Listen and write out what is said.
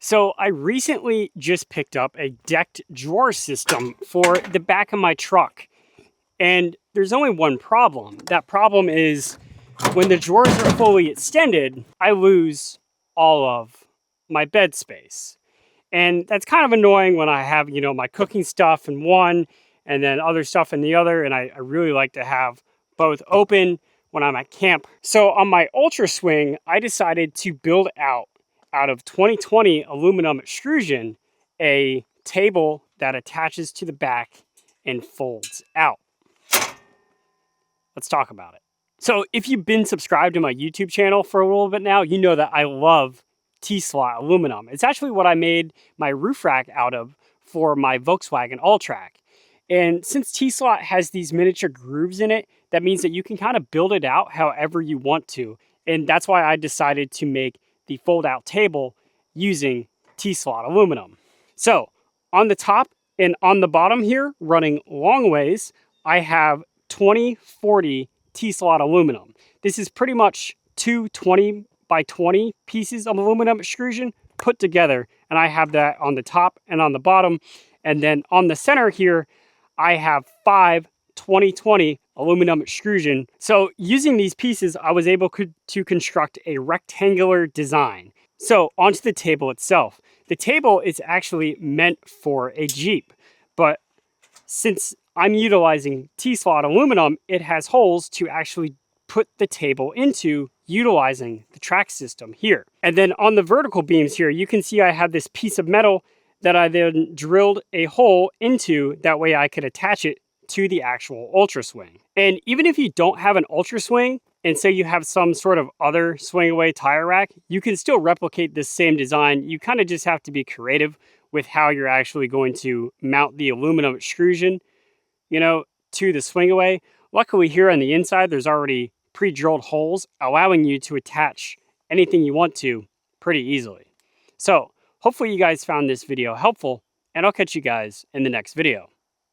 So I recently just picked up a decked drawer system for the back of my truck. And there's only one problem. That problem is when the drawers are fully extended, I lose all of my bed space. And that's kind of annoying when I have, my cooking stuff in one and then other stuff in the other. And I really like to have both open when I'm at camp. So on my Ultra Swing, I decided to build out of 2020 aluminum extrusion, a table that attaches to the back and folds out. Let's talk about it. So if you've been subscribed to my YouTube channel for a little bit now, you know that I love T-slot aluminum. It's actually what I made my roof rack out of for my Volkswagen Alltrack. And since T-slot has these miniature grooves in it, that means that you can kind of build it out however you want to. And that's why I decided to make the fold-out table using T-slot aluminum. So on the top and on the bottom here, running long ways, I have 2040 T-slot aluminum. This is pretty much two 20 by 20 pieces of aluminum extrusion put together, and I have that on the top and on the bottom. And then on the center here, I have 5 2020 aluminum extrusion. So using these pieces, I was able to construct a rectangular design. So onto the table itself. The table is actually meant for a Jeep, but since I'm utilizing T-slot aluminum, it has holes to actually put the table into utilizing the track system here. And then on the vertical beams here, you can see I have this piece of metal that I then drilled a hole into. That way I could attach it to the actual Ultra Swing. And even if you don't have an Ultra Swing, and say you have some sort of other swing away tire rack, you can still replicate this same design. You kind of just have to be creative with how you're actually going to mount the aluminum extrusion, to the swing away. Luckily here on the inside, there's already pre-drilled holes, allowing you to attach anything you want to pretty easily. So hopefully you guys found this video helpful, and I'll catch you guys in the next video.